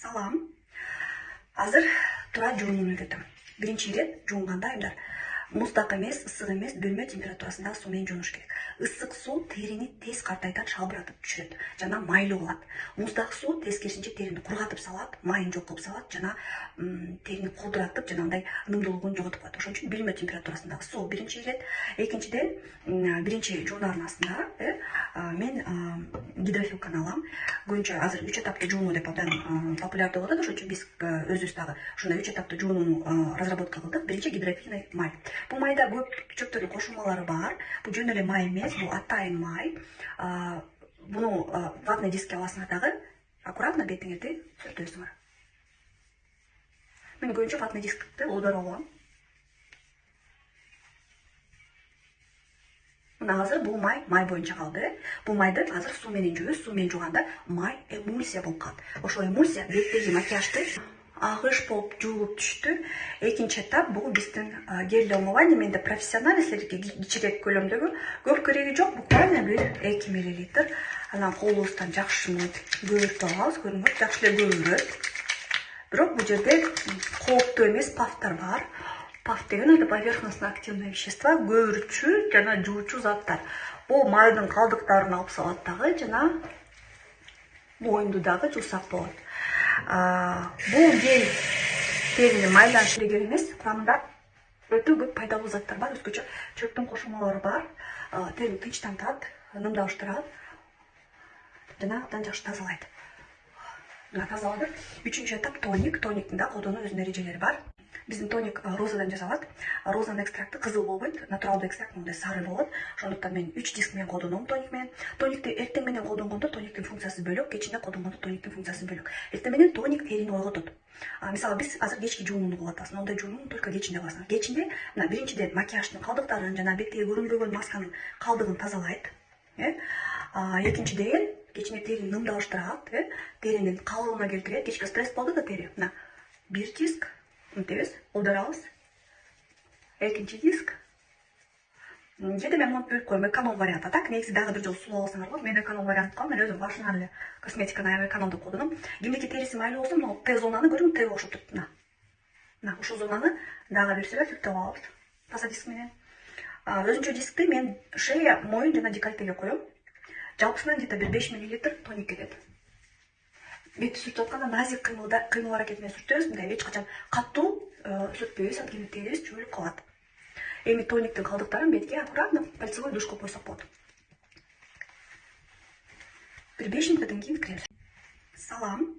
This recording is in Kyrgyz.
Салам. Азыр тура жуунун үйрөтөм. Биринчи ирет жуунганда айдар муздак эмес, ысык эмес, бөлмө температурасындагы суу менен жуунуш керек. Ысык суу терини тез картайтат, шалбыратып түшүрөт жана майлуу кылат. Муздак суу тескерисинче терини кургатып салат, майын жок кылып салат жана терини колдуратып жана андай нымдуулугун жоготуп коет. Ошон үчүн бөлмө температурасындагы суу биринчи ирет. Экинчиден, биринчи жуунардын астында мен гидрофилканы алам. Көбүнчө азыр 3 этаптуу жуунуу деп абдан популярдуу болуп атат. Ошон үчүн биз өзүбүз дагы ушундай 3 этаптуу жуунууну разработка кылдык. Биринчи гидрофильный май. Бул майда көп чөптөрдүн кошулмалары бар. Бул жөн эле май эмес, бул атайын май. Буну ватный дискке аласыңар дагы аккуратно бетиңерди сүртөсүңөр. Мен көбүнчө ватный дискти оодарып алам. Мына азыр бул май боюнча калды. Бул майды азыр суу менен жуебүз. Суу менен жууганда май эмульсия болуп калат. Ошол эмульсия беттеги макияжды агыш болуп жуулуп түштү. Экинчи этап бул биздин гель омывание. Менде профессионал силерге кичирээк көлөмдөгү, көп кереги жок, буквально 1-2 мл. Анан колубуздан жакшы көбүртүп алабыз. Көрүңүз, жакшы эле көбүрөт. Бирок бул жерде кооптуу эмес пафтар бар. Паф деген это поверхностно активное вещество, көбүрүчү жана жуучу заттар. Бул майдын калдыктарын алып салат дагы жана моюнду дагы жуусак болот. Бул гель терини майланыш керек эмес, курамында өтө көп пайдалуу заттар бар, өзгөчө чөптүн кошулмалары бар. Терини тынчтантат, нымдаштырат жана абдан жакшы тазалайт. Тазаладык. Үчүнчү этап тоник. Тониктин да колдонуу өзүнүн эрежелери бар. Биздин тоник розадан жасалат. Розанын экстракты кызыл болбойт, натуралдуу экстракт мындай сары болот. Ошондуктан мен 3 диск менен колдоном тоник менен. Тоникти эртең менен колдонгондо тониктин функциясы бөлөк, кечинде колдонгондо тониктин функциясы бөлөк. Эртең менен тоник терини ойготот. Мисалы биз азыр кечки жуунууну кылып атабыз. Мондай жуунууну только кечинде кыласың. Кечинде мына биринчиден макияждын калдыктарын жана беттеги көрүнбөгөн масканын калдыгын тазалайт. Экинчиден кечинде терини нымдаштырат, теринин калыбына келтирет. Кечке стресс болду да тери. Мына бир диск мынтебиз, колдорабыз. Экинчи диск. Жеде мен муну бөлүп коем, эконом вариант. Так, негизи дагы бир жолу сулап алсаңар болот. Мен эконом вариант кылам. Мен өзүм башынан эле косметиканы аябай экономдуп колдоном. Кимдики териси майлуу болсо, мына Т зонаны көрүң, Т окшоп турат. Мына ушул зонаны дагы бир сүрөт сүртүп алабыз. Таза диск менен. Өзүнчө дискти мен шея, моюн жана декольтеге коем. Жалпысынан где-то бир 5 мл тоник кетет. Бетти сүртүп атканда назик кыймыл аракет менен сүртөбүз. Мындай эч качан катуу сүртпөйбүз, анткени терибиз чөбүлүп калат. Эми тониктин калдыктарын бетке аккуратно пальцевой душка койсок болот. Бир 5 мүнөттөн кийин киребиз. Салам.